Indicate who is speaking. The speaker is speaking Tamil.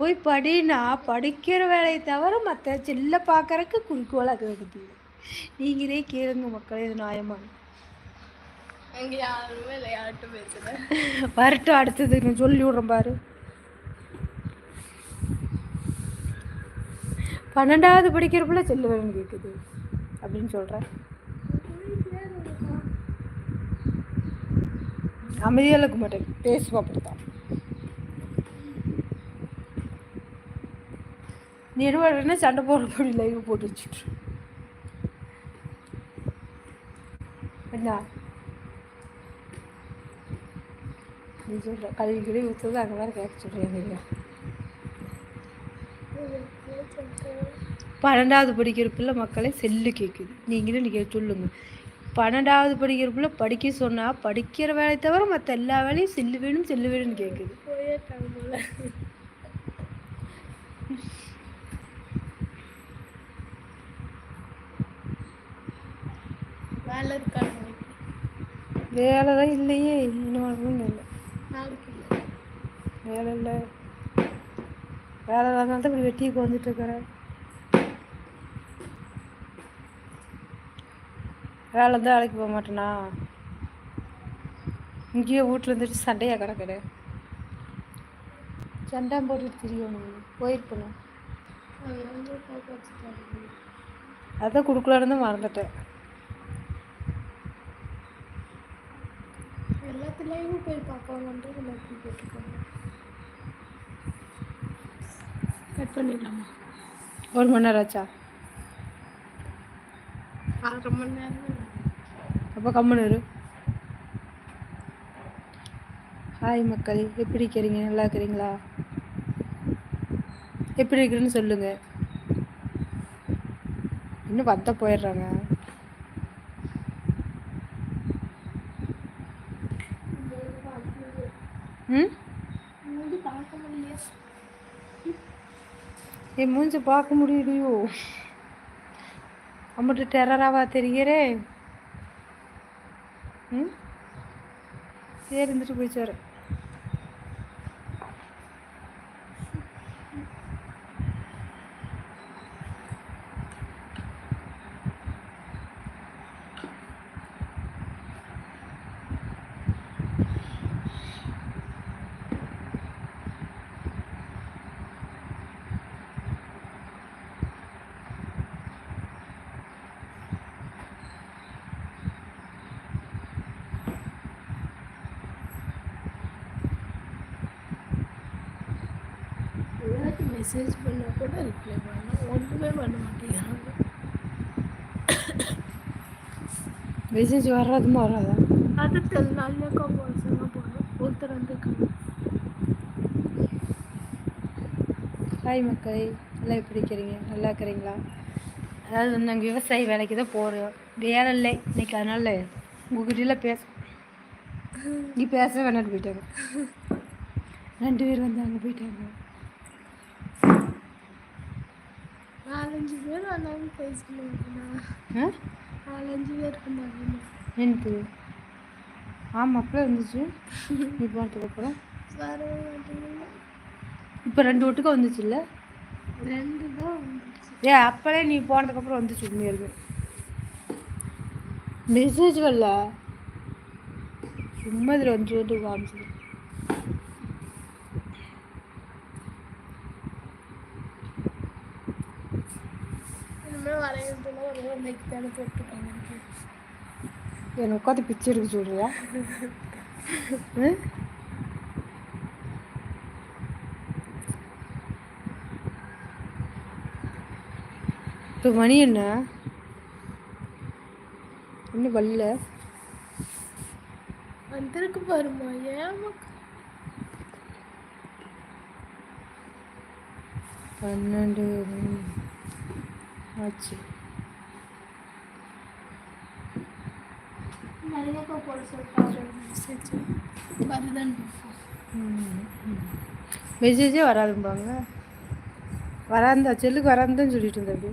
Speaker 1: போய் படின்னா படிக்கிற வேலையை தவிர மற்ற செல்ல பார்க்கறக்கு குறிக்கோள் அது இருக்குது. நீங்களே கேளுங்க மக்களே, இது நியாயமான?
Speaker 2: அங்கே யாருமே இல்லை, யார்கிட்ட பேசுகிறேன்.
Speaker 1: வரட்டும், அடுத்தது நான் சொல்லி விட்றேன் பாரு. 12வது படிக்கிறப்பல செல்லு வேணும் கேட்குது அப்படின்னு சொல்கிறேன். அமைதியாக இருக்க மாட்டேன், பேசுவா அப்படித்தான். நீ என்ன சண்டை போடுறபடி லைவ் போட்டு வச்சுட்டு என்ன நீ சொல்ற கழுவி கழுவி ஊற்றுறது அங்கே வேறு கேட்க சொல்கிறேன். நீங்கள் 12வது படிக்கிறப்பில்ல மக்களே செல்லு கேட்குது. நீங்களும் நீங்கள் சொல்லுங்கள். 12வது படிக்கிறப்பில்ல படிக்க சொன்னால் படிக்கிற வேலையை தவிர மற்ற எல்லா வேலையும் செல்லு வேணும்னு கேட்குது. வேலை தான் இல்லையே, இன்னும் வரணும்னு இல்லை. வேலை இல்லை, வேலை இல்லாதனால தான் இப்படி வெட்டிக்கு வந்துட்டுருக்கிறேன். வேலை தான் வேலைக்கு போக மாட்டேனா? இங்கேயே வீட்டில் இருந்துட்டு சண்டையாக கிடக்குது. சண்டை போட்டு தெரியணும், போயிருக்கணும். அதான் கொடுக்கலான்னு தான் மறந்துட்டேன்.
Speaker 2: எல்லாத்துலேயும் போய் பார்க்கலான்ட்டு போட்டுருக்காங்க. கட் பண்ணிடலாமா?
Speaker 1: 1 மணி நேரம் ஆச்சா?
Speaker 2: 1/2 மணி நேரம்.
Speaker 1: அப்போ கம்முன்னு இரு. ஹாய் மக்கள், எப்படி இருக்கிறீங்க? நல்லா இருக்கிறீங்களா? எப்படி இருக்குன்னு சொல்லுங்கள். இன்னும் வந்த போயிடுறாங்க. என் மூஞ்சி பார்க்க முடியலையோ? அம்மட்டு டெரராவா தெரிகிறே. சரி, இருந்துட்டு போயிச்சாரு.
Speaker 2: மெசேஜ் பண்ணால் கூட ரிப்ளை பண்ணலாம், ஒன்றுமே பண்ண மாட்டேங்கிறாங்க.
Speaker 1: மெசேஜ் வர்றதுமா வராதா?
Speaker 2: அது நல்லக்கா பர்சனாக போகணும். ஒருத்தர் வந்துருக்காங்க.
Speaker 1: ஹாய் மக்கள், எல்லாம் எப்படி இருக்கிறீங்க? நல்லா இருக்கிறீங்களா? அதாவது நாங்கள் விவசாயி வேலைக்கு தான் போகிறோம். வேலை இல்லை இன்னைக்கு, அதனால உங்ககிட்டலாம் நீ பேச வேணான்னு போயிட்டாங்க. 2 பேர் வந்து அங்கே போயிட்டாங்க.
Speaker 2: 4-5 பேர் வந்தாலும் பேசணும். 4-5 பேர் இருந்தாங்க.
Speaker 1: எனக்கு ஆமாம் அப்போ வந்துச்சு. நீ போனதுக்கு அப்புறம் இப்போ 2 வீட்டுக்கும் வந்துச்சு இல்லை?
Speaker 2: 2 தான் வந்துச்சு.
Speaker 1: அப்போலே நீ போனதுக்கப்புறம் வந்துச்சு. உண்மையாக மெசேஜ் வரல, சும்மா இதில் வந்து காமிச்சது. என்ன உட்காந்து பிச்சை எடுக்க சொல்றியா? இப்போ மணி என்ன இன்னும் வரல?
Speaker 2: வந்திருக்கு பாருமா. ஏமா
Speaker 1: 12 ஆச்சு. மெசேஜே வராதும்பாங்க. வராந்தா செல்லுக்கு வராதுன்னு சொல்லிட்டு இருந்தாரு.